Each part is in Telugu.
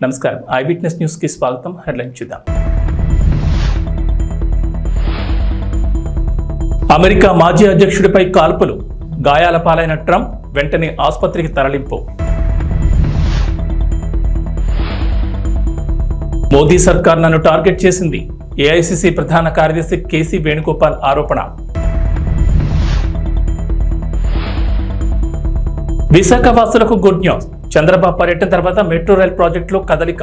నమస్కారం ఐ విట్నెస్ న్యూస్ కి స్వాగతం. హెడ్లైన్ చూద్దాం. అమెరికా మాజీ అధ్యక్షుడిపై కాల్పులు, గాయాల పాలైన ట్రంప్ వెంటనే ఆసుపత్రికి తరలింపు. మోదీ సర్కార్ నన్ను టార్గెట్ చేసింది, ఏఐసిసి ప్రధాన కార్యదర్శి కేసీ వేణుగోపాల్ ఆరోపణ. విశాఖ వాసులకు గుడ్ న్యూస్, చంద్రబాబు పర్యటన తర్వాత మెట్రో రైల్ ప్రాజెక్టులో కదలిక.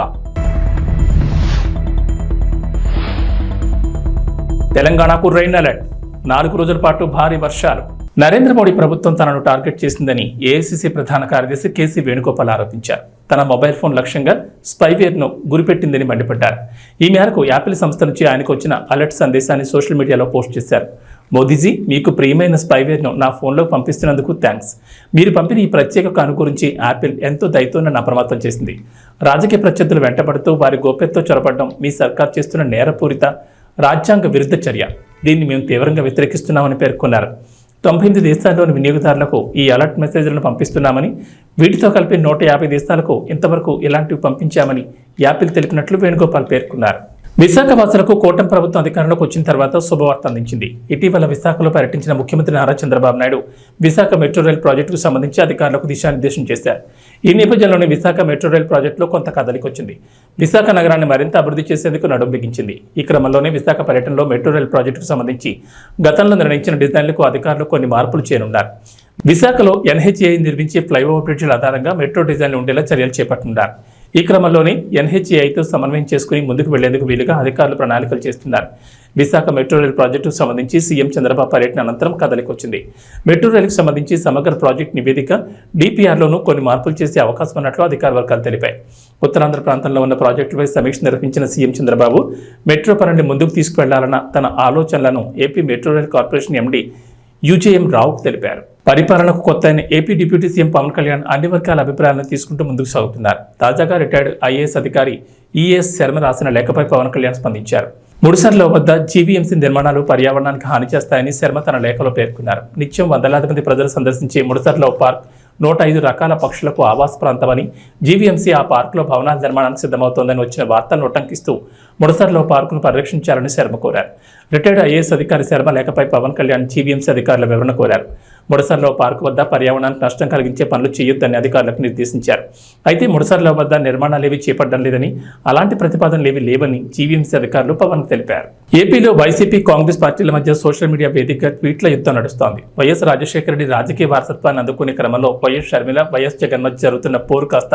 తెలంగాణకు రెయిన్ అలర్ట్, 4 రోజుల పాటు భారీ వర్షాలు. నరేంద్ర మోడీ ప్రభుత్వం తనను టార్గెట్ చేసిందని ఏఐసిసి ప్రధాన కార్యదర్శి కేసీ వేణుగోపాల్ ఆరోపించారు. తన మొబైల్ ఫోన్ లక్ష్యంగా స్పైవేర్ను గురిపెట్టిందని మండిపడ్డారు. ఈ మేరకు యాపిల్ సంస్థ నుంచి ఆయనకు వచ్చిన అలర్ట్ సందేశాన్ని సోషల్ మీడియాలో పోస్ట్ చేశారు. మోదీజీ, మీకు ప్రియమైన స్పైవేర్ను నా ఫోన్లో పంపిస్తున్నందుకు థ్యాంక్స్. మీరు పంపిన ఈ ప్రత్యేక కాను గురించి యాపిల్ ఎంతో దయతో నన్ను అప్రమత్తం చేసింది. రాజకీయ ప్రత్యర్థులు వెంటబడుతూ వారి గోప్యతతో చొరబడడం మీ సర్కార్ చేస్తున్న నేరపూరిత రాజ్యాంగ విరుద్ధ చర్య. దీన్ని మేము తీవ్రంగా వ్యతిరేకిస్తున్నామని పేర్కొన్నారు. 98 దేశాల్లోని వినియోగదారులకు ఈ అలర్ట్ మెసేజ్లను పంపిస్తున్నామని, వీటితో కలిపి 150 దేశాలకు ఇంతవరకు ఇలాంటివి పంపించామని యాపిల్ తెలిపినట్లు వేణుగోపాల్ పేర్కొన్నారు. విశాఖ వాసులకు కూటమి ప్రభుత్వం అధికారంలోకి వచ్చిన తర్వాత శుభవార్త అందించింది. ఇటీవల విశాఖలో పర్యటించిన ముఖ్యమంత్రి నారా చంద్రబాబు నాయుడు విశాఖ మెట్రో రైల్ ప్రాజెక్టుకు సంబంధించి అధికారులకు దిశానిర్దేశం చేశారు. ఈ నేపథ్యంలోనే విశాఖ మెట్రో రైల్ ప్రాజెక్టులో కొంత కదలికొచ్చింది. విశాఖ నగరాన్ని మరింత అభివృద్ధి చేసేందుకు నడుం బిగించింది. ఈ క్రమంలోనే విశాఖ పర్యటనలో మెట్రో రైల్ ప్రాజెక్టుకు సంబంధించి గతంలో నిర్ణయించిన డిజైన్లకు అధికారులు కొన్ని మార్పులు చేయనున్నారు. విశాఖలో ఎన్హెచ్ఏఐ నిర్మించే ఫ్లైఓవర్ బ్రిడ్జిల ఆధారంగా మెట్రో డిజైన్లు ఉండేలా చర్యలు చేపట్టనున్నారు. ఈ క్రమంలోనే ఎన్హెచ్ఏఐతో సమన్వయం చేసుకుని ముందుకు వెళ్లేందుకు వీలుగా అధికారులు ప్రణాళికలు చేస్తున్నారు. విశాఖ మెట్రో రైల్ ప్రాజెక్టుకు సంబంధించి సీఎం చంద్రబాబు పర్యటన అనంతరం కదలికొచ్చింది. మెట్రో రైలుకు సంబంధించి సమగ్ర ప్రాజెక్టు నివేదిక డిపిఆర్లోనూ కొన్ని మార్పులు చేసే అవకాశం ఉన్నట్లు అధికార వర్గాలు తెలిపాయి. ఉత్తరాంధ్ర ప్రాంతంలో ఉన్న ప్రాజెక్టుపై సమీక్ష నిర్వహించిన సీఎం చంద్రబాబు మెట్రో పనిని ముందుకు తీసుకువెళ్లాలన్న తన ఆలోచనలను AP metro rail corporation MD UJM రావుకు తెలిపారు. పరిపాలనకు కొత్త అయిన AP deputy CM Pawan Kalyan అన్ని వర్గాల అభిప్రాయాలను తీసుకుంటూ ముందుకు సాగుతున్నారు. తాజాగా రిటైర్డ్ ఐఏఎస్ అధికారి ఈఎస్ శర్మ రాసిన లేఖపై పవన్ కళ్యాణ్ స్పందించారు. ముడిసర్ల వద్ద జీవీఎంసీ నిర్మాణాలు పర్యావరణానికి హాని చేస్తాయని శర్మ తన లేఖలో పేర్కొన్నారు. నిత్యం వందలాది మంది ప్రజలు సందర్శించే ముడిసర్ల పార్క్ 105 రకాల పక్షులకు ఆవాస ప్రాంతమని, జీవీఎంసీ ఆ పార్కులో భవనాల నిర్మాణానికి సిద్ధమవుతోందని వచ్చిన వార్తలను ఉటంకిస్తూ ముడిసర్ల పార్కును పరిరక్షించాలని శర్మ కోరారు. రిటైర్డ్ ఐఏఎస్ అధికారి శర్మ లేఖపై పవన్ కళ్యాణ్ జీవీఎంసీ అధికారుల వివరణ కోరారు. ముడిసర్ల పార్కు వద్ద పర్యావరణానికి నష్టం కలిగించే పనులు చేయొద్దని అధికారులకు నిర్దేశించారు. అయితే ముడిసర్ల వద్ద నిర్మాణాలేవి చేపట్టడం లేదని, అలాంటి ప్రతిపాదనలేవి లేవని జీవీఎంసీ అధికారులు పవన్ తెలిపారు. ఏపీలో వైసీపీ కాంగ్రెస్ పార్టీల మధ్య సోషల్ మీడియా వేదికగా ట్వీట్ల యుద్ధం నడుస్తోంది. వైఎస్ రాజశేఖర రెడ్డి రాజకీయ వారసత్వాన్ని అందుకునే క్రమంలో వైఎస్ షర్మిల, వైఎస్ జగన్ మధ్య జరుగుతున్న పోరు కాస్త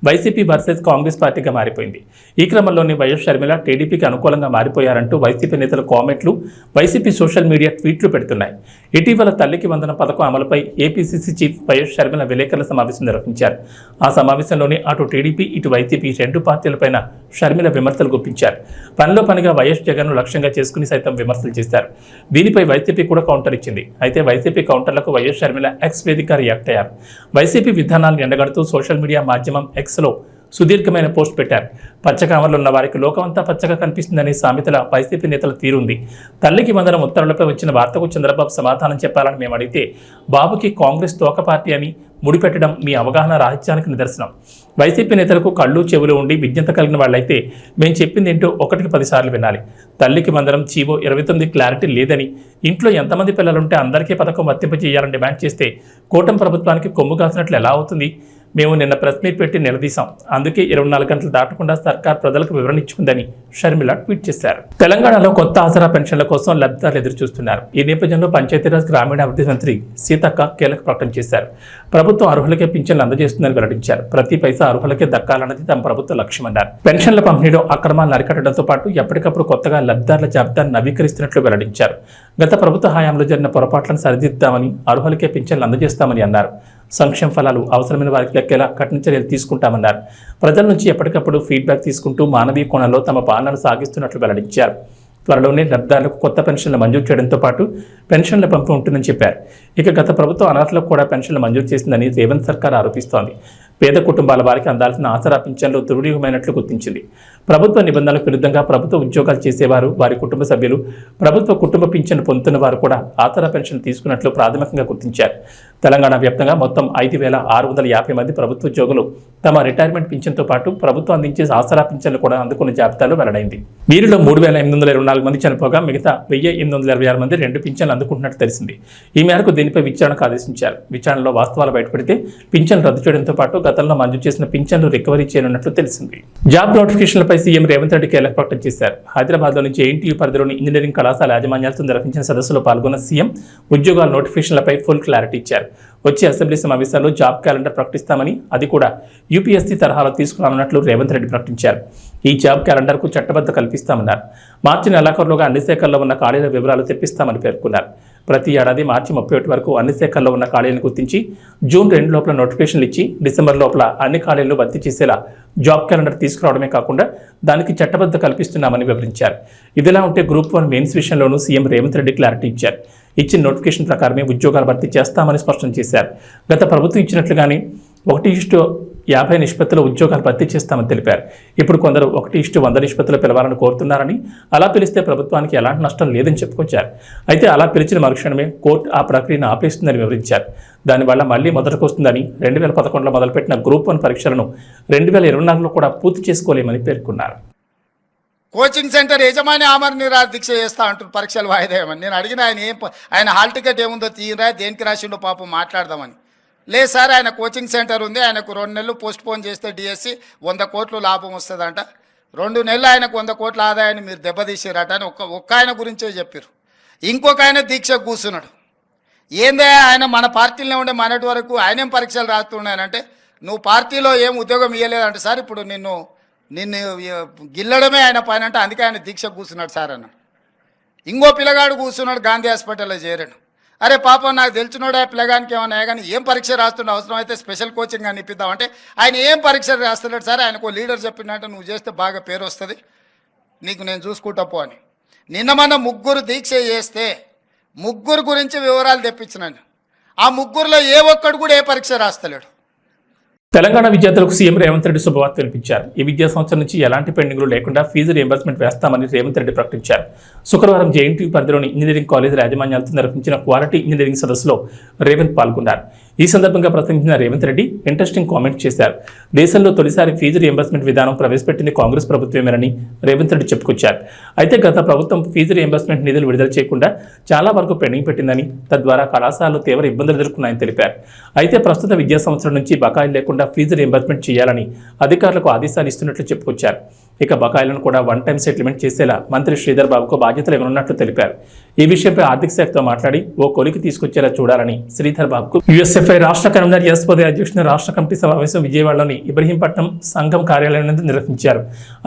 వైసీపీ వర్సెస్ కాంగ్రెస్ పార్టీగా మారిపోయింది. ఈ క్రమంలోనే వైఎస్ షర్మిల టీడీపీకి అనుకూలంగా మారిపోయారంటూ వైసీపీ నేతల కామెంట్లు, వైసీపీ సోషల్ మీడియా ట్వీట్లు పెడుతున్నాయి. ఇటీవల తల్లికి వందనం పథకం అమలుపై ఏపీసీసీ చీఫ్ వైఎస్ షర్మిల విలేకరుల సమావేశం నిర్వహించారు. ఆ సమావేశంలోనే అటు టీడీపీ, ఇటు వైసీపీ 2 పార్టీలపైన షర్మిల విమర్శలు గుప్పించారు. పనిలో పనిగా వైఎస్ జగన్ను లక్ష్యంగా చేసుకుని సైతం విమర్శలు చేశారు. దీనిపై వైసీపీ కూడా కౌంటర్ ఇచ్చింది. అయితే వైసీపీ కౌంటర్లకు వైఎస్ షర్మిల ఎక్స్ వేదిక రియాక్ట్ అయ్యారు. వైసీపీ విధానాలను ఎండగడుతూ సోషల్ మీడియా మాధ్యమం ఎక్స్లో సుదీర్ఘమైన పోస్ట్ పెట్టారు. పచ్చకామర్లు ఉన్న వారికి లోకమంతా పచ్చగా కనిపిస్తుందనే సామెతల వైసీపీ నేతల తీరుంది. తల్లికి వందనం ఉత్తర్వులపై వచ్చిన వార్తకు చంద్రబాబు సమాధానం చెప్పాలని మేము అడిగితే, బాబుకి కాంగ్రెస్ తోక పార్టీ అని ముడిపెట్టడం మీ అవగాహన రాహిత్యానికి నిదర్శనం. వైసీపీ నేతలకు కళ్ళు చెవులు ఉండి విజ్ఞత కలిగిన వాళ్ళైతే మేము చెప్పింది ఏంటో 1కి 10 సార్లు వినాలి. తల్లికి వందనం చీవో 29 క్లారిటీ లేదని, ఇంట్లో ఎంతమంది పిల్లలుంటే అందరికీ పథకం వర్తింపజేయాలని డిమాండ్ చేస్తే కూటమి ప్రభుత్వానికి కొమ్ము కాసినట్లు ఎలా అవుతుంది? మేము నిన్న ప్రెస్ మీట్ పెట్టి నిలదీశాం. అందుకే 24 గంటలు దాటకుండా సర్కార్ ప్రజలకు వివరణ ఇచ్చుకుందని షర్మిల ట్వీట్ చేశారు. తెలంగాణలో కొత్త ఆసరా పెన్షన్ల కోసం లబ్ధిదారులు ఎదురు చూస్తున్నారు. ఈ నేపథ్యంలో పంచాయతీరాజ్ గ్రామీణాభివృద్ధి మంత్రి సీతక్క కీలక ప్రకటన చేశారు. ప్రభుత్వం అర్హులకే పింఛన్లు అందజేస్తుందని వెల్లడించారు. ప్రతి పైసా అర్హులకే దక్కాలన్నది తమ ప్రభుత్వ లక్ష్యమన్నారు. పెన్షన్ల పంపిణీలో అక్రమాలను అరికట్టడంతో పాటు ఎప్పటికప్పుడు కొత్తగా లబ్ధిదారుల జాబితాను నవీకరిస్తున్నట్లు వెల్లడించారు. గత ప్రభుత్వ హయాంలో జరిగిన పొరపాట్లను సరిదిద్దామని, అర్హులకే పింఛన్లు అందజేస్తామని అన్నారు. సంక్షేమ ఫలాలు అవసరమైన వారికి దక్కేలా కఠిన చర్యలు తీసుకుంటామన్నారు. ప్రజల నుంచి ఎప్పటికప్పుడు ఫీడ్బ్యాక్ తీసుకుంటూ మానవీయ కోణంలో తమ పాలనను సాగిస్తున్నట్లు వెల్లడించారు. త్వరలోనే లబ్ధిదారులకు కొత్త పెన్షన్లు మంజూరు చేయడంతో పాటు పెన్షన్ల పంపిణీ ఉంటుందని చెప్పారు. ఇక గత ప్రభుత్వం అనర్హులకు కూడా పెన్షన్లు మంజూరు చేసిందని రేవంత్ సర్కార్ ఆరోపిస్తోంది. పేద కుటుంబాల వారికి అందాల్సిన ఆసరా పింఛన్లు దుర్వినియోగమైనట్లు గుర్తించింది. ప్రభుత్వ నిబంధనలకు విరుద్ధంగా ప్రభుత్వ ఉద్యోగాలు చేసేవారు, వారి కుటుంబ సభ్యులు, ప్రభుత్వ కుటుంబ పింఛను పొందుతున్న వారు కూడా ఆసరా పెన్షన్ తీసుకున్నట్లు ప్రాథమికంగా గుర్తించారు. తెలంగాణ వ్యాప్తంగా మొత్తం 5,650 మంది ప్రభుత్వ ఉద్యోగులు తమ రిటైర్మెంట్ పింఛన్తో పాటు ప్రభుత్వం అందించే ఆసరా పింఛన్లు కూడా అందుకున్న జాబితాలో వెల్లడైంది. వీరిలో 3,824 మంది చనిపోగా మిగతా 1,826 మంది 2 పింఛన్లు అందుకుంటున్నట్టు తెలిసింది. ఈ మేరకు దీనిపై విచారణకు ఆదేశించారు. విచారణలో వాస్తవాలు బయటపడితే పింఛన్ రద్దు చేయడంతో పాటు గతంలో మంజూరు చేసిన పింఛన్లు రికవరీ చేయనున్నట్లు తెలిసింది. జాబ్ నోటిఫికేషన్లపై సీఎం రేవంత్ రెడ్డి కీలక ప్రకటన చేశారు. హైదరాబాద్లో నుంచి ANTU పరిధిలోని ఇంజనీరింగ్ కళాశాల యాజమాన్యాలతో నిర్వహించిన సదస్సులో పాల్గొన్న సీఎం ఉద్యోగాల నోటిఫికేషన్లపై ఫుల్ క్లారిటీ ఇచ్చారు. వచ్చే అసెంబ్లీ సమావేశాల్లో జాబ్ క్యాలెండర్ ప్రకటిస్తామని, అది కూడా UPSC తరహాలో తీసుకురానున్నట్లు రేవంత్ రెడ్డి ప్రకటించారు. ఈ జాబ్ క్యాలెండర్కు చట్టబద్ధ కల్పిస్తామన్నారు. మార్చి నెలాఖరులోగా అన్ని శాఖల్లో ఉన్న ఖాళీల వివరాలు తెప్పిస్తామని పేర్కొన్నారు. ప్రతి ఏడాది మార్చి 31 వరకు అన్ని శాఖల్లో ఉన్న ఖాళీలను గుర్తించి జూన్ 2 లోపల నోటిఫికేషన్లు ఇచ్చి డిసెంబర్ లోపల అన్ని ఖాళీలను భర్తీ చేసేలా జాబ్ క్యాలెండర్ తీసుకురావడమే కాకుండా దానికి చట్టబద్ధ కల్పిస్తున్నామని వివరించారు. ఇదిలా ఉంటే గ్రూప్ 1 మెయిన్స్ విషయంలోనూ సీఎం రేవంత్ రెడ్డి క్లారిటీ ఇచ్చారు. ఇచ్చిన నోటిఫికేషన్ ప్రకారమే ఉద్యోగాలు భర్తీ చేస్తామని స్పష్టం చేశారు. గత ప్రభుత్వం ఇచ్చినట్లుగానే 1:50 నిష్పత్తిలో ఉద్యోగాలు భర్తీ చేస్తామని తెలిపారు. ఇప్పుడు కొందరు 1:100 నిష్పత్తిలో పిలవాలని కోరుతున్నారని, అలా పిలిస్తే ప్రభుత్వానికి ఎలాంటి నష్టం లేదని చెప్పుకొచ్చారు. అయితే అలా పిలిచిన మరుక్షణమే కోర్టు ఆ ప్రక్రియను ఆపేస్తుందని వివరించారు. దానివల్ల మళ్లీ మొదటికి వస్తుందని, 2011లో మొదలుపెట్టిన గ్రూప్ 1 పరీక్షలను 2024లో కూడా పూర్తి చేసుకోలేమని పేర్కొన్నారు. కోచింగ్ సెంటర్ యజమాని ఆమరణ నిరాహార దీక్ష చేస్తా అంటారు పరీక్షలు వాయిదా వేయమని. నేను అడిగిన ఆయన హాల్ టికెట్ ఏముందో తీయరా, దేనికి రాసిండో పాపం మాట్లాడదామని. లేదు సార్, ఆయన కోచింగ్ సెంటర్ ఉంది, ఆయనకు 2 నెలలు పోస్ట్ పోన్ చేస్తే DSC 100 కోట్లు లాభం వస్తుందంట, 2 నెలలు ఆయనకు 100 కోట్ల ఆదాయాన్ని మీరు దెబ్బతీసారట అని ఒక్క ఆయన గురించే చెప్పారు. ఇంకొక ఆయన దీక్ష కూర్చున్నాడు. ఏందే ఆయన మన పార్టీలోనే ఉండే మనటి వరకు ఆయనేం పరీక్షలు రాస్తున్నాయనంటే, నువ్వు పార్టీలో ఏం ఉద్యోగం ఇవ్వలేదంటే సార్, ఇప్పుడు నిన్ను గిల్లడమే ఆయన పైన అంటే, అందుకే ఆయన దీక్ష కూర్చున్నాడు సార్ అన్న. ఇంకో పిల్లగాడు కూర్చున్నాడు, గాంధీ హాస్పిటల్లో చేరాడు. అరే పాపం, నాకు తెలిసినోడు ఆ పిల్లగానికి ఏమన్నా కానీ ఏం పరీక్ష రాస్తుండే, అవసరం అయితే స్పెషల్ కోచింగ్ అని ఇప్పిద్దామంటే ఆయన ఏం పరీక్ష రాస్తున్నాడు సార్, ఆయనకు లీడర్ చెప్పినట్టు నువ్వు చేస్తే బాగా పేరు వస్తుంది, నీకు నేను చూసుకుంటా పో అని. నిన్న మన 3 దీక్ష చేస్తే 3 గురించి వివరాలు తెప్పించినాను. ఆ 3లో ఏ ఒక్కడు కూడా ఏ పరీక్ష రాస్తలేడు. తెలంగాణ విద్యార్థులకు సీఎం రేవంత్ రెడ్డి శుభవార్త వినిపించారు. ఈ విద్యా సంవత్సరం నుంచి ఎలాంటి పెండింగ్లు లేకుండా ఫీజు రియంబర్స్మెంట్ వేస్తామని రేవంత్ రెడ్డి ప్రకటించారు. శుక్రవారం ANTU పరిధిలోని ఇంజనీరింగ్ కాలేజీల యాజమాన్యాలతో నిర్వహించిన క్వాలిటీ ఇంజనీరింగ్ సదస్సులో రేవంత్ పాల్గొన్నారు. ఈ సందర్భంగా ప్రసంగించిన రేవంత్ రెడ్డి ఇంట్రెస్టింగ్ కామెంట్ చేశారు. దేశంలో తొలిసారి ఫీజు రియంబర్స్మెంట్ విధానం ప్రవేశపెట్టింది కాంగ్రెస్ ప్రభుత్వమేనని రేవంత్ రెడ్డి చెప్పుకొచ్చారు. అయితే గత ప్రభుత్వం ఫీజు రియంబర్స్మెంట్ నిధులు విడుదల చేయకుండా చాలా వరకు పెండింగ్ పెట్టిందని, తద్వారా కళాశాలలు తీవ్ర ఇబ్బందులు ఎదుర్కొన్నాయని తెలిపారు. అయితే ప్రస్తుత విద్యా సంవత్సరం నుంచి బకాయిలు లేకుండా ఫీజు రియంబర్స్మెంట్ చేయాలని అధికారులకు ఆదేశాలు ఇస్తున్నట్లు చెప్పుకొచ్చారు. ఇక బకాయిలను కూడా 1 టైం సెటిల్మెంట్ చేసేలా మంత్రి శ్రీధర్ బాబుకు బాధ్యతలు ఇవ్వనున్నట్లు తెలిపారు. ఈ విషయంపై ఆర్థిక శాఖతో మాట్లాడి ఓ కొలికి తీసుకొచ్చేలా చూడాలని శ్రీధర్ బాబుకు USFI రాష్ట్ర కన్వీనర్ ఎస్పోదే అధ్యక్షుని రాష్ట్ర కమిటీ సమావేశం విజయవాడలోని ఇబ్రహీంపట్నం సంఘం కార్యాలయం నందు నిర్వహించారు.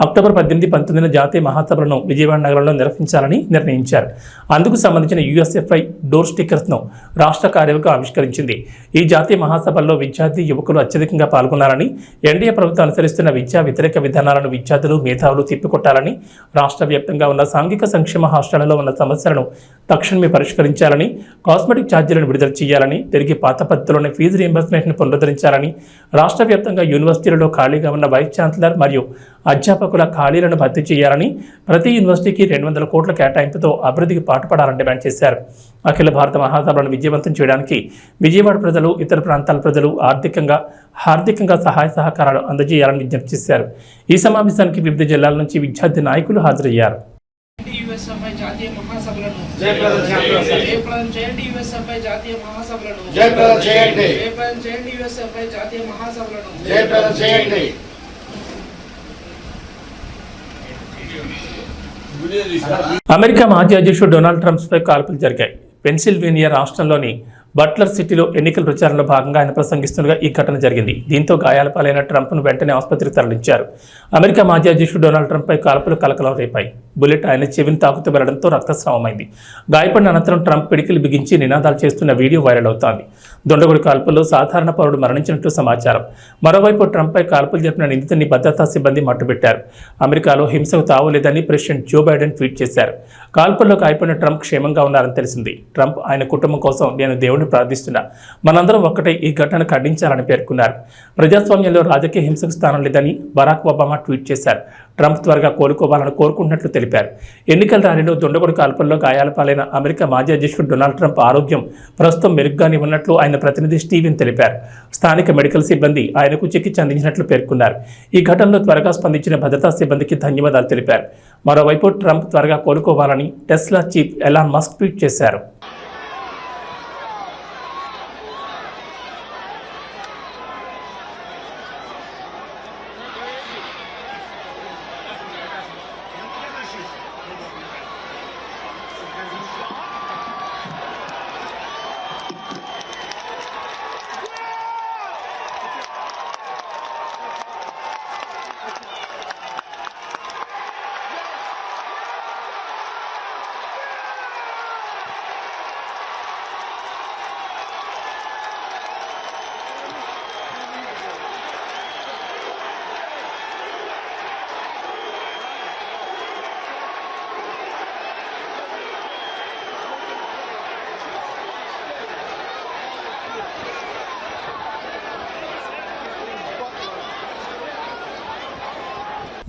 అక్టోబర్ 18, 19 జాతీయ మహాసభలను విజయవాడ నగరంలో నిర్వహించాలని నిర్ణయించారు. అందుకు సంబంధించిన USFI డోర్ స్టిక్కర్స్ను రాష్ట్ర కార్యవర్గం ఆవిష్కరించింది. ఈ జాతీయ మహాసభల్లో విద్యార్థి యువకులు అత్యధికంగా పాల్గొనాలని, NDA ప్రభుత్వం అనుసరిస్తున్న విద్యా వ్యతిరేక విధానాలను విద్యార్థులు మేధావులు తిప్పికొట్టాలని, రాష్ట్ర వ్యాప్తంగా ఉన్న సాంఘిక సంక్షేమ హాస్టళ్లలో ఉన్న సమస్యలను తక్షణమే పరిష్కరించాలని, కాస్మెటిక్ ఛార్జీలను విడుదల చేయాలని, తిరిగి పాత పద్ధతిలోనే ఫీజు రియంబర్స్మెంట్ను పునరుద్ధరించాలని, రాష్ట్ర వ్యాప్తంగా యూనివర్సిటీలలో ఖాళీగా ఉన్న వైస్ ఛాన్సలర్ మరియు అధ్యాపకుల ఖాళీలను భర్తీ చేయాలని, ప్రతి యూనివర్సిటీకి 200 కోట్ల కేటాయింపుతో అభివృద్ధికి పాటుపడాలని డిమాండ్ చేశారు. అఖిల భారత మహాసభలను విజయవంతం చేయడానికి విజయవాడ ప్రజలు, ఇతర ప్రాంతాల ప్రజలు ఆర్థికంగా సహాయ సహకారాలు అందజేయాలని విజ్ఞప్తి చేశారు. ఈ సమావేశానికి వివిధ జిల్లాల నుంచి విద్యార్థి నాయకులు హాజరయ్యారు. అమెరికా మాజీ అధ్యక్షుడు డొనాల్డ్ ట్రంప్పై కాల్పులు జరిగాయి. పెన్సిల్వేనియా రాష్ట్రంలోని బట్లర్ సిటీలో ఎన్నికల ప్రచారంలో భాగంగా ఆయన ప్రసంగిస్తుండగా ఈ ఘటన జరిగింది. దీంతో గాయాల పాలైన ట్రంప్ను వెంటనే ఆసుపత్రికి తరలించారు. అమెరికా మాజీ అధ్యక్షుడు డొనాల్డ్ ట్రంప్పై కాల్పులు కలకలం రేపాయి. బుల్లెట్ ఆయన చెవిని తాకుతూ వెళ్లడంతో రక్తస్రావమైంది. గాయపడిన అనంతరం ట్రంప్ పిడికిలు బిగించి నినాదాలు చేస్తున్న వీడియో వైరల్ అవుతోంది. దొండగుడి కాల్పుల్లో సాధారణ పౌరుడు మరణించినట్లు సమాచారం. మరోవైపు ట్రంప్పై కాల్పులు జరిపిన నిందితుడిని భద్రతా సిబ్బంది మట్టుబెట్టారు. అమెరికాలో హింసకు తావులేదని ప్రెసిడెంట్ జో బైడెన్ ట్వీట్ చేశారు. కాల్పుల్లో గాయపడిన ట్రంప్ క్షేమంగా ఉన్నారని తెలిసింది. ట్రంప్ ఆయన కుటుంబం కోసం నేను దేవుడిని దేవుని ప్రార్థిస్తున్నా. మనందరం ఒక్కటే ఈ ఘటనను ఖండించాలని పేర్కొన్నారు. ప్రజాస్వామ్యంలో రాజకీయ హింసకు స్థానం లేదని బరాక్ ఒబామా ట్వీట్ చేశారు. ట్రంప్ త్వరగా కోలుకోవాలని కోరుకుంటున్నట్లు తెలిపారు. ఎన్నికల ర్యాలీలో దుండగుడు కాల్పుల్లో గాయాల పాలైన అమెరికా మాజీ అధ్యక్షుడు డొనాల్డ్ ట్రంప్ ఆరోగ్యం ప్రస్తుతం మెరుగ్గానే ఉన్నట్లు ఆయన ప్రతినిధి స్టీవెన్ తెలిపారు. స్థానిక మెడికల్ సిబ్బంది ఆయనకు చికిత్స అందించినట్లు పేర్కొన్నారు. ఈ ఘటనలో త్వరగా స్పందించిన భద్రతా సిబ్బందికి ధన్యవాదాలు తెలిపారు. మరోవైపు ట్రంప్ త్వరగా కోలుకోవాలని Tesla chief Elon Musk tweet చేశారు.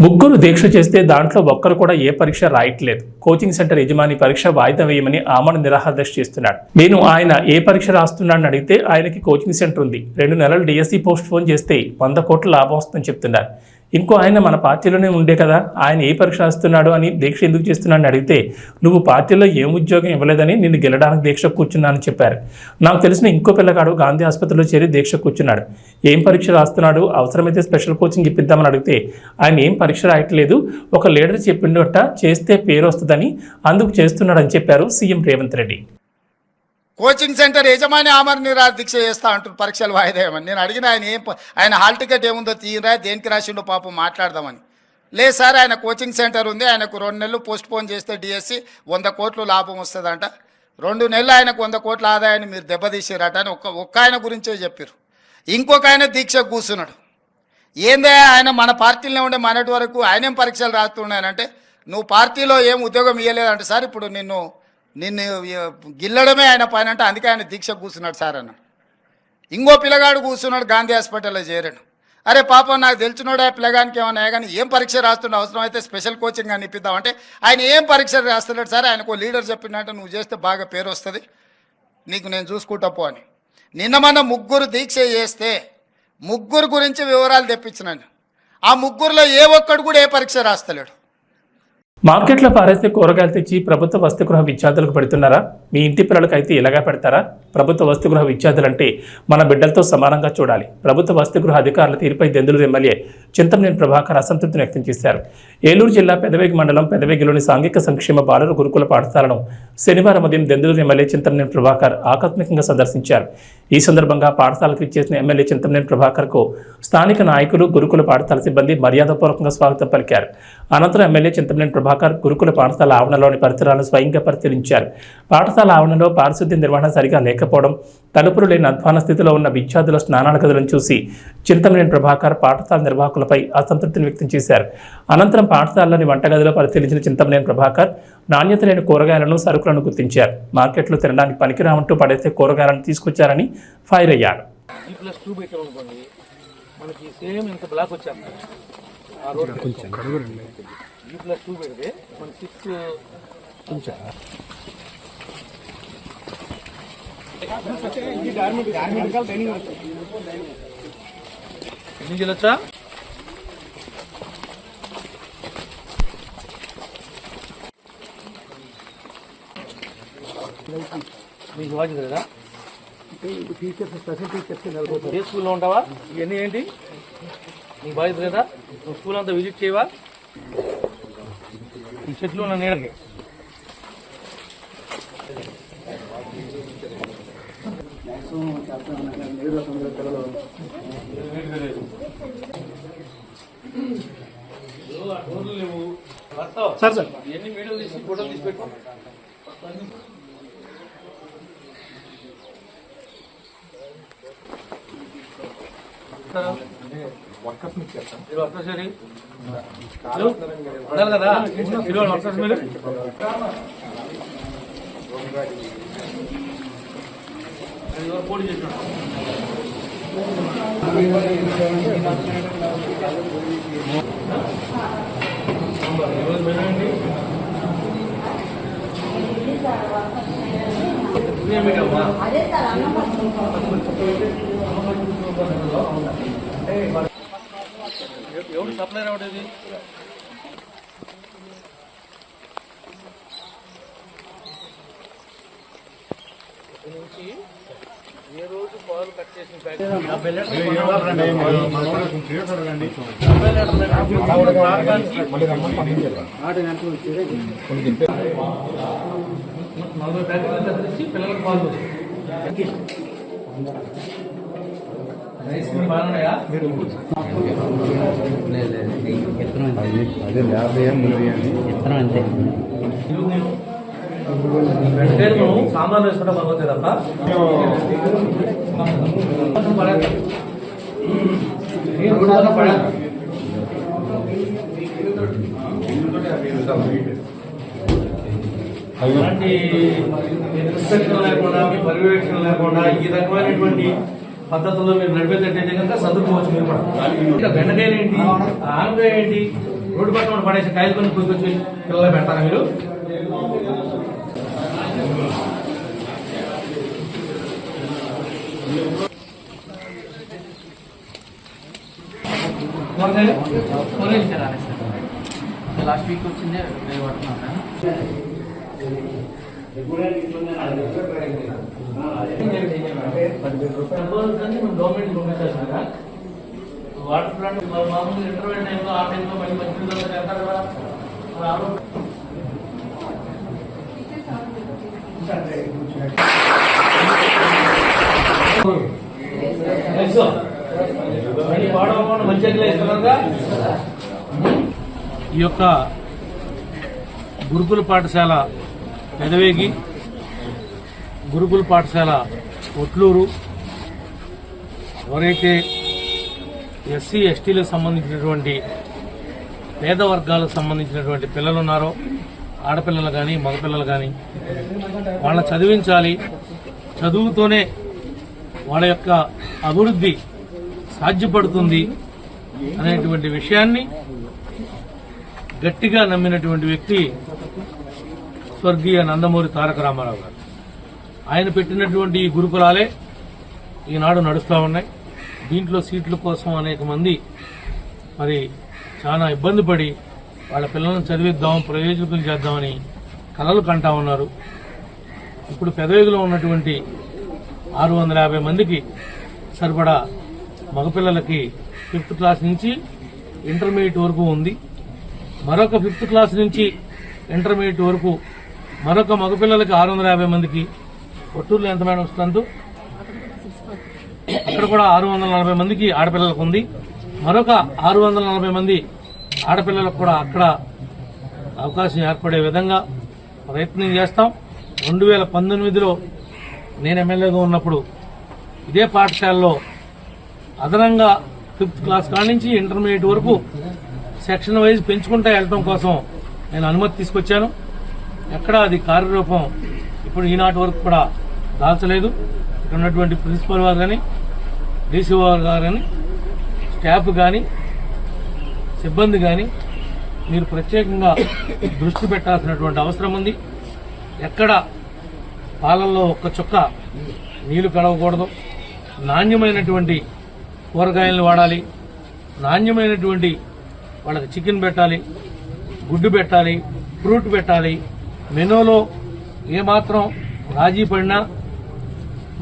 ముగ్గురు దీక్ష చేస్తే దాంట్లో ఒక్కరు కూడా ఏ పరీక్ష రాయట్లేదు. కోచింగ్ సెంటర్ యజమాని పరీక్ష వాయిదా వేయమని ఆమరణ నిరాహారదీక్ష చేస్తున్నాడు. నేను ఆయన ఏ పరీక్ష రాస్తున్నాడని అడిగితే ఆయనకి కోచింగ్ సెంటర్ ఉంది, 2 నెలలు డిఎస్సి పోస్ట్ పోన్ చేస్తే 100 కోట్ల లాభం వస్తుందని చెప్తున్నారు. ఇంకో ఆయన మన పార్టీలోనే ఉండే కదా, ఆయన ఏ పరీక్ష రాస్తున్నాడు అని దీక్ష ఎందుకు చేస్తున్నాడని అడిగితే నువ్వు పార్టీలో ఏం ఉద్యోగం ఇవ్వలేదని నిన్ను గెలడానికి దీక్ష కూర్చున్నానని చెప్పారు. నాకు తెలిసిన ఇంకో పిల్లగాడు గాంధీ ఆసుపత్రిలో చేరి దీక్ష కూర్చున్నాడు. ఏం పరీక్ష రాస్తున్నాడు, అవసరమైతే స్పెషల్ కోచింగ్ ఇప్పిద్దామని అడిగితే ఆయన ఏం పరీక్ష రాయట్లేదు, ఒక లీడర్ చెప్పిండట చేస్తే పేరు వస్తుందని అందుకు చేస్తున్నాడని చెప్పారు CM Revanth Reddy. Coaching centre యజమాని ఆమరణ నిరాహార దీక్ష చేస్తా అంటారు పరీక్షలు వాయిదా వేయమని. నేను అడిగిన ఆయన హాల్ టికెట్ ఏముందో తీయరా, దేనికి రాసిండో పాపం మాట్లాడదామని. లేదు సార్, ఆయన కోచింగ్ సెంటర్ ఉంది, ఆయనకు 2 నెలలు పోస్ట్ పోన్ చేస్తే డిఎస్సి 100 కోట్లు లాభం వస్తుందంట. 2 నెలలు ఆయనకు 100 కోట్ల ఆదాయాన్ని మీరు దెబ్బతీసారట అని ఒక్క ఆయన గురించే చెప్పారు. ఇంకొక ఆయన దీక్ష కూర్చున్నాడు. ఏందే ఆయన మన పార్టీలోనే ఉండే మనటి వరకు ఆయనేం పరీక్షలు రాస్తున్నాయనంటే నువ్వు పార్టీలో ఏం ఉద్యోగం ఇవ్వలేదంటే సార్ ఇప్పుడు నిన్ను గిల్లడమే ఆయన పైన అంటే అందుకే ఆయన దీక్ష కూర్చున్నాడు సార్ అన్న. ఇంకో పిల్లగాడు కూర్చున్నాడు గాంధీ హాస్పిటల్లో చేరాడు. అరే పాపం నాకు తెలిసినోడే పిల్లగానికి ఏమన్నా కానీ ఏం పరీక్ష రాస్తుండే, అవసరం అయితే స్పెషల్ కోచింగ్ అని ఇప్పిద్దామంటే ఆయన ఏం పరీక్ష రాస్తున్నాడు సార్, ఆయనకు లీడర్ చెప్పినట్టు నువ్వు చేస్తే బాగా పేరు వస్తుంది, నీకు నేను చూసుకుంటా పో అని. నిన్న మన 3 దీక్ష చేస్తే 3 గురించి వివరాలు తెప్పించినాను. ఆ 3లో ఏ ఒక్కడు కూడా ఏ పరీక్ష రాస్తలేడు. మార్కెట్లో పారేస్తే కూరగాయలు తెచ్చి ప్రభుత్వ వసతిగృహ విద్యార్థులకు పెడుతున్నారా? మీ ఇంటి పిల్లలకు అయితే ఇలాగా పెడతారా? ప్రభుత్వ వసతిగృహ విద్యార్థులంటే మన బిడ్డలతో సమానంగా చూడాలి. ప్రభుత్వ వసతిగృహ అధికారుల తీరుపై దెందులూరు ఎమ్మెల్యే చింతమనేని ప్రభాకర్ అసంతృప్తిని వ్యక్తం చేశారు. ఏలూరు జిల్లా పెదవేగి మండలం పెదవేగిలోని సాంఘిక సంక్షేమ బాలుర గురుకుల పాఠశాలను శనివారం ఉదయం దెందులూరు ఎమ్మెల్యే చింతమనేని ప్రభాకర్ ఆకస్మికంగా సందర్శించారు. ఈ సందర్భంగా పాఠశాలకు ఇచ్చేసిన ఎమ్మెల్యే చింతమనేని ప్రభాకర్కు స్థానిక నాయకులు, గురుకుల పాఠశాల సిబ్బంది మర్యాదపూర్వకంగా స్వాగతం పలికారు. అనంతరం ఎమ్మెల్యే చింతమనేని ప్రభాకర్ గురుకుల పాఠశాల ఆవరణలోని పరిసరాలను స్వయంగా పరిశీలించారు. పాఠశాల ఆవరణలో పారిశుద్ధ్య నిర్వహణ సరిగా లేకపోవడం, తలుపులు లేని అధ్వాన స్థితిలో ఉన్న విద్యార్థుల స్నానాల గదులను చూసి చింతమనేని ప్రభాకర్ పాఠశాల నిర్వాహకులపై అసంతృప్తిని వ్యక్తం చేశారు. అనంతరం పాఠశాలలోని వంటగదిలో పరిశీలించిన చింతమనేని ప్రభాకర్ నాణ్యత లేని కూరగాయలను, సరుకులను గుర్తించారు. మార్కెట్లో తినడానికి పనికిరామంటూ పడేసే కూరగాయలను తీసుకొచ్చారని ఫైర్ అయ్యారు. మీకు బాధ్యత లేదా? టీచర్స్ స్పెషల్ టీచర్స్ ఏ స్కూల్లో ఉంటావా? ఇవన్నీ ఏంటి నీకు బాధ్యత లేదా? నువ్వు స్కూల్ అంతా విజిట్ చేయవా? ఈ చెట్లు ఉన్న నీడకి సార్ ఇవన్నీ వీడియో తీసి ఫోటో తీసి పెట్టు. వర్కర్స్ ఉండాలి కదా, వర్కర్స్ మీరు పోటీ చేసినాడు. ఎవరు సప్లై రావడేది? నుంచి ఏ రోజు పాలు కట్ చేసిన నలభై ప్యాకెట్లు తెచ్చి పిల్లలకు పాలు రైస్ మిల్ బాగున్నాయా? సాంబార్లు వేసుకుంటే బాగుంటుంది తప్ప అలాంటి ఇన్స్పెక్షన్ లేకుండా మీ పర్యవేక్షణ లేకుండా ఈ రకమైనటువంటి పద్ధతుల్లో మీరు నడిపేటట్టయితే కనుక చదువుకోవచ్చు. మీరు కూడా ఇంకా బెండకాయలు ఏంటి, ఆనకాయ ఏంటి, రోడ్డు పక్కన పడేసి కాయలు కొని కూర్చొచ్చి పిల్లలు పెడతారా మీరు? లాస్ట్ వీక్ వచ్చిందే పడుతున్నాను. గవర్నమెంట్ పంపించాల్సిందా? వాటర్ ప్లాంట్ మామూలుగా ఇంటర్వ్యూ టైంలో ఆ టైంలో మళ్ళీ మంచి చేస్తారు కదా. ఈ యొక్క గురుకుల పాఠశాల పెదవేగి, గురుకుల పాఠశాల ఒట్లూరు, ఎవరైతే ఎస్సీ ఎస్టీలకు సంబంధించినటువంటి పేద వర్గాలకు సంబంధించినటువంటి పిల్లలు ఉన్నారో, ఆడపిల్లలు కానీ మగపిల్లలు కానీ, వాళ్ళని చదివించాలి, చదువుతోనే వాళ్ళ యొక్క అభివృద్ధి సాధ్యపడుతుంది అనేటువంటి విషయాన్ని గట్టిగా నమ్మినటువంటి వ్యక్తి స్వర్గీయ నందమూరి తారక రామారావు గారు. ఆయన పెట్టినటువంటి ఈ గురుకులాలే ఈనాడు నడుస్తూ ఉన్నాయి. దీంట్లో సీట్ల కోసం అనేక మంది మరి చాలా ఇబ్బంది పడి వాళ్ళ పిల్లలను చదివిద్దాం, ప్రయోజకులు చేద్దామని కలలు కంటా ఉన్నారు. ఇప్పుడు పెదవేగిలో ఉన్నటువంటి 650 మందికి సరిపడా మగపిల్లలకి 5th క్లాస్ నుంచి ఇంటర్మీడియట్ వరకు ఉంది. మరొక 5th క్లాస్ నుంచి ఇంటర్మీడియట్ వరకు మరొక మగపిల్లలకి 650 మందికి. ఒట్టూరులో ఎంత మేడం వస్తుందో అక్కడ కూడా 640 మందికి ఆడపిల్లలకు ఉంది. మరొక 640 మంది ఆడపిల్లలకు కూడా అక్కడ అవకాశం ఏర్పడే విధంగా ప్రయత్నం చేస్తాం. 2019లో నేను ఎమ్మెల్యేగా ఉన్నప్పుడు ఇదే పాఠశాలలో అదనంగా 5th క్లాస్ కాడి నుంచి ఇంటర్మీడియట్ వరకు సెక్షన్ వైజ్ పెంచుకుంటూ వెళ్ళడం కోసం నేను అనుమతి తీసుకొచ్చాను. ఎక్కడ అది కార్యరూపం ఇప్పుడు ఈనాటి వరకు కూడా దాల్చలేదు. ఇక్కడ ఉన్నటువంటి ప్రిన్సిపల్ వారు కానీ, డీసీ గారు కానీ, స్టాఫ్ కానీ, సిబ్బంది కానీ మీరు ప్రత్యేకంగా దృష్టి పెట్టాల్సినటువంటి అవసరం ఉంది. ఎక్కడ పాలల్లో ఒక్క చుక్క నీళ్లు కడవకూడదు. నాణ్యమైనటువంటి కూరగాయలను వాడాలి, నాణ్యమైనటువంటి వాళ్ళకి చికెన్ పెట్టాలి, గుడ్డు పెట్టాలి, ఫ్రూట్ పెట్టాలి. మెనూలో ఏమాత్రం రాజీ పడినా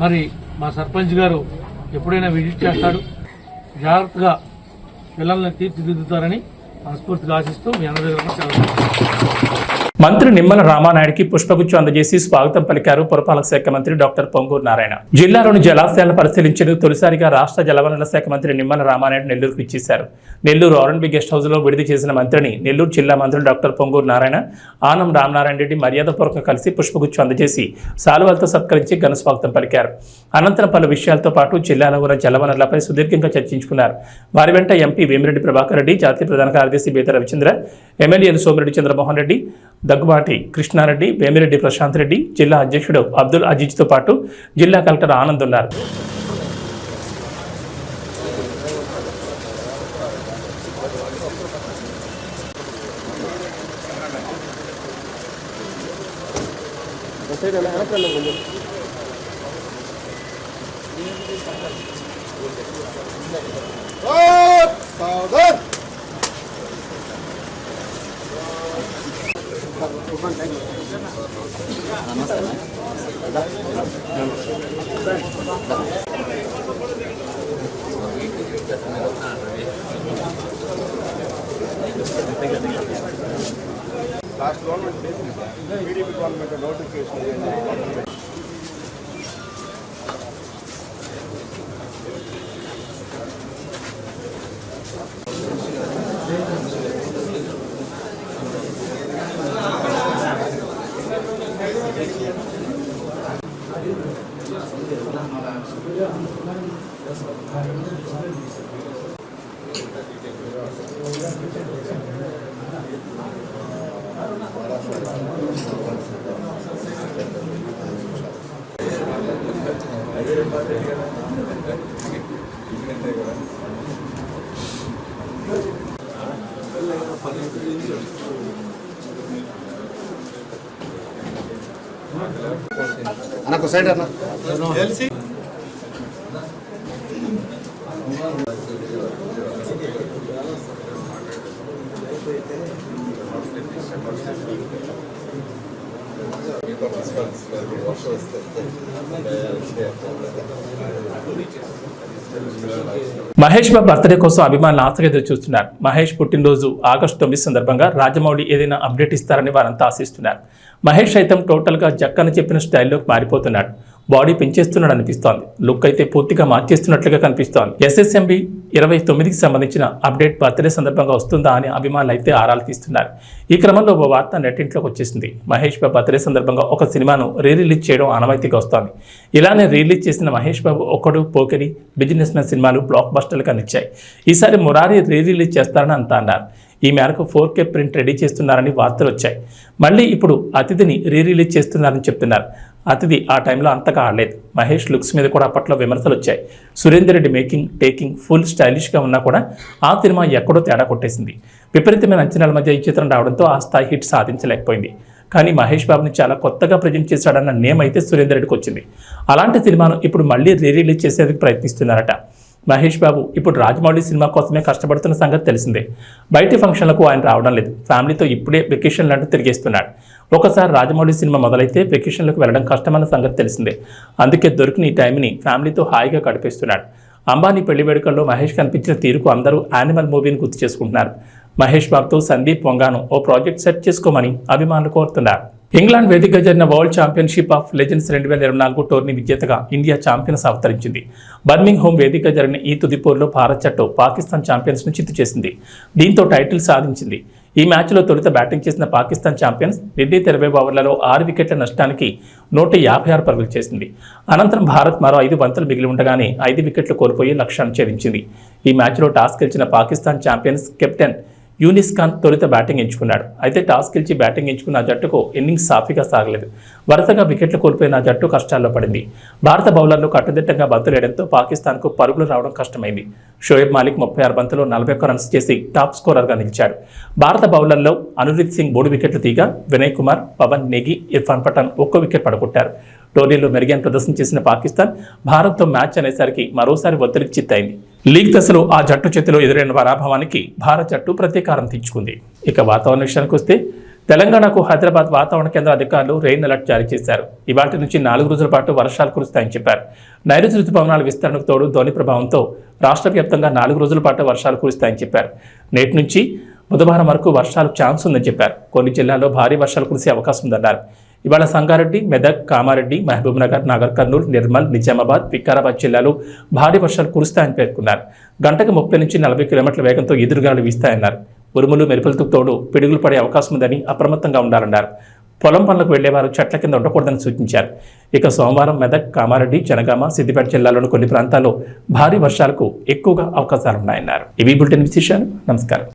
మరి మా సర్పంచ్ గారు ఎప్పుడైనా విజిట్ చేస్తాడు. జాగ్రత్తగా పిల్లల్ని తీర్చిదిద్దుతారని మనస్ఫూర్తిగా ఆశిస్తూ మీ అందరి దగ్గర సెలవు. మంత్రి నిమ్మల రామానాయుడికి పుష్పగుచ్చం అందజేసి స్వాగతం పలికారు పురపాలక శాఖ మంత్రి డాక్టర్ పొంగూరు నారాయణ. జిల్లాలోని జలాశయాలను పరిశీలించేందుకు తొలిసారిగా రాష్ట్ర జలవనరుల శాఖ మంత్రి నిమ్మల రామానాయుడు నెల్లూరుకు ఇచ్చేశారు. నెల్లూరు ఆర్ఎన్బి గెస్ట్ హౌస్ లో విడుదల చేసిన మంత్రిని నెల్లూరు జిల్లా మంత్రులు డాక్టర్ పొంగూరు నారాయణ, ఆనం రామనారాయణ రెడ్డి మర్యాదపూర్వకంగా కలిసి పుష్పగుచ్చం అందజేసి శాలువాలతో సత్కరించి ఘన స్వాగతం పలికారు. అనంతరం పలు విషయాలతో పాటు జిల్లాలో ఉన్న జలవనరులపై సుదీర్ఘంగా చర్చించుకున్నారు. వారి వెంట ఎంపీ వేమిరెడ్డి ప్రభాకర్ రెడ్డి, జాతీయ ప్రధాన కార్యదర్శి కార్యదర్శి బేత రవిచంద్ర, ఎమ్మెల్యేలు సోమిరెడ్డి చంద్రమోహన్ రెడ్డి, దగ్గుబాటి కృష్ణారెడ్డి, వేమిరెడ్డి ప్రశాంత్ రెడ్డి, జిల్లా అధ్యక్షుడు అబ్దుల్ అజీజ్తో పాటు జిల్లా కలెక్టర్ ఆనంద్ ఉన్నారు. Last government TDP government notification అన్న సైడ్ అన్న మహేష్ బాబు బర్త్డే కోసం అభిమానులు ఆశగా ఎదురు చూస్తున్నారు. మహేష్ పుట్టినరోజు ఆగస్టు 9 సందర్భంగా రాజమౌళి ఏదైనా అప్డేట్ ఇస్తారని వారంతా ఆశిస్తున్నారు. మహేష్ సైతం టోటల్గా జక్కని చెప్పిన స్టైల్లోకి మారిపోతున్నాడు. బాడీ పెంచేస్తున్నాడు అనిపిస్తోంది. లుక్ అయితే పూర్తిగా మార్చేస్తున్నట్లుగా కనిపిస్తోంది. SSMB 29కి సంబంధించిన అప్డేట్ బర్త్డే సందర్భంగా వస్తుందా అని అభిమానులు అయితే ఆరాలు తీస్తున్నారు. ఈ క్రమంలో ఓ వార్త నెట్టింట్లోకి వచ్చేసింది. మహేష్ బాబు బర్త్డే సందర్భంగా ఒక సినిమాను రిలీజ్ చేయడం ఆనవాయితీగా వస్తోంది. ఇలానే రిలీజ్ చేసిన మహేష్ బాబు ఒకడు, పోకిరి, బిజినెస్ మ్యాన్ సినిమాలు బ్లాక్ బస్టర్లుగా నిచ్చాయి. ఈసారి మురారి రిలీజ్ చేస్తారని అంతా అన్నారు. ఈ మేరకు 4K ప్రింట్ రెడీ చేస్తున్నారని వార్తలు వచ్చాయి. మళ్ళీ ఇప్పుడు అతిథిని రిలీజ్ చేస్తున్నారని చెప్తున్నారు. అతిథి ఆ టైంలో అంతగా ఆడలేదు. మహేష్ లుక్స్ మీద కూడా అప్పట్లో విమర్శలు వచ్చాయి. Surender Reddy making, taking full స్టైలిష్గా ఉన్నా కూడా ఆ సినిమా ఎక్కడో తేడా కొట్టేసింది. విపరీతమైన అంచనాల మధ్య ఈ చిత్రం రావడంతో ఆ స్థాయి హిట్ సాధించలేకపోయింది. కానీ మహేష్ బాబుని చాలా కొత్తగా ప్రజెంట్ చేశాడన్న నేమ్ అయితే సురేందర్ రెడ్డికి వచ్చింది. అలాంటి సినిమాను ఇప్పుడు మళ్ళీ రిలీజ్ చేసేందుకు ప్రయత్నిస్తున్నారట. మహేష్ బాబు ఇప్పుడు రాజమౌళి సినిమా కోసమే కష్టపడుతున్న సంగతి తెలిసిందే. బయటి ఫంక్షన్లకు ఆయన రావడం లేదు. ఫ్యామిలీతో ఇప్పుడే వెకేషన్లు అంటూ తిరిగేస్తున్నాడు. ఒకసారి రాజమౌళి సినిమా మొదలైతే వెకేషన్లకు వెళ్ళడం కష్టమన్న సంగతి తెలిసిందే. అందుకే దొరికిన ఈ టైంని ఫ్యామిలీతో హాయిగా గడిపేస్తున్నాడు. అంబానీ పెళ్లి వేడుకల్లో మహేష్ కనిపించిన తీరుకు అందరూ యానిమల్ మూవీని గుర్తు చేసుకుంటున్నారు. మహేష్ బాబుతో సందీప్ వంగాను ఓ ప్రాజెక్ట్ సెట్ చేసుకోమని అభిమానులు కోరుతున్నారు. ఇంగ్లాండ్ వేదికగా జరిగిన world championship of legends 2024 tourney విజేతగా ఇండియా ఛాంపియన్స్ అవతరించింది. బర్మింగ్ హోమ్ వేదికగా జరిగిన ఈ తుది పోరులో భారత్ జట్టు పాకిస్తాన్ ఛాంపియన్స్ ను చిత్తు చేసింది. దీంతో టైటిల్ సాధించింది. ఈ మ్యాచ్లో తొలుత బ్యాటింగ్ చేసిన పాకిస్తాన్ ఛాంపియన్స్ నిర్ణీత 20 ఓవర్లలో 6 వికెట్ల నష్టానికి 156 పరుగులు చేసింది. అనంతరం భారత్ మరో 5 బంతులు మిగిలి ఉండగానే 5 వికెట్లు కోల్పోయి లక్ష్యాన్ని ఛేదించింది. ఈ మ్యాచ్లో టాస్ గెలిచిన పాకిస్తాన్ ఛాంపియన్స్ కెప్టెన్ యూనిస్ ఖాన్ తొలుత బ్యాటింగ్ ఎంచుకున్నాడు. అయితే టాస్ గెలిచి బ్యాటింగ్ ఎంచుకున్న జట్టుకు ఇన్నింగ్స్ సాఫీగా సాగలేదు. వరుసగా వికెట్లు కోల్పోయిన జట్టు కష్టాల్లో పడింది. భారత బౌలర్లు కట్టుదిట్టంగా బంతులేయడంతో పాకిస్తాన్కు పరుగులు రావడం కష్టమైంది. షోయబ్ మాలిక్ 36 బంతుల్లో 41 రన్స్ చేసి టాప్ స్కోరర్గా నిలిచాడు. భారత బౌలర్లో అనురీత్ సింగ్ 3 వికెట్లు తీగా వినయ్ కుమార్, పవన్ నేగి, ఇర్ఫాన్ పఠాన్ 1 వికెట్ పడగొట్టారు. టోర్నీలో మెరుగైన ప్రదర్శన చేసిన పాకిస్తాన్ భారత్తో మ్యాచ్ అనేసరికి మరోసారి ఒత్తిడికి చిత్తైంది. లీగ్ దశలో ఆ జట్టు చేతిలో ఎదురైన పరాభవానికి భారత జట్టు ప్రతీకారం తీర్చుకుంది. ఇక వాతావరణ విషయానికి వస్తే తెలంగాణకు హైదరాబాద్ వాతావరణ కేంద్ర అధికారులు రెయిన్ అలర్ట్ జారీ చేశారు. ఇవాటి నుంచి 4 రోజుల పాటు వర్షాలు కురుస్తాయని చెప్పారు. నైరుతి రుతుపవనాల విస్తరణకు తోడు ధోని ప్రభావంతో రాష్ట్ర వ్యాప్తంగా 4 రోజుల పాటు వర్షాలు కురుస్తాయని చెప్పారు. నేటి నుంచి బుధవారం వరకు వర్షాలు ఛాన్స్ ఉందని చెప్పారు. కొన్ని జిల్లాల్లో భారీ వర్షాలు కురిసే అవకాశం ఉందన్నారు. ఇవాళ సంగారెడ్డి, మెదక్, కామారెడ్డి, మహబూబ్నగర్, నాగర్ కర్నూలు, నిర్మల్, నిజామాబాద్, వికారాబాద్ జిల్లాలో భారీ వర్షాలు కురుస్తాయని పేర్కొన్నారు. గంటకు 30 నుంచి 40 కిలోమీటర్ల వేగంతో ఎదురుగాలు వీస్తాయన్నారు. ఉరుములు, మెరుపులతో తోడు పిడుగులు పడే అవకాశం ఉందని అప్రమత్తంగా ఉండాలన్నారు. పొలం పనులకు వెళ్లేవారు చెట్ల కింద ఉండకూడదని సూచించారు. ఇక సోమవారం మెదక్, కామారెడ్డి, జనగామ, సిద్దిపేట జిల్లాలోని కొన్ని ప్రాంతాల్లో భారీ వర్షాలకు ఎక్కువగా అవకాశాలున్నాయన్నారు. ఇవి బులెటిన్ విశేషాలు. నమస్కారం.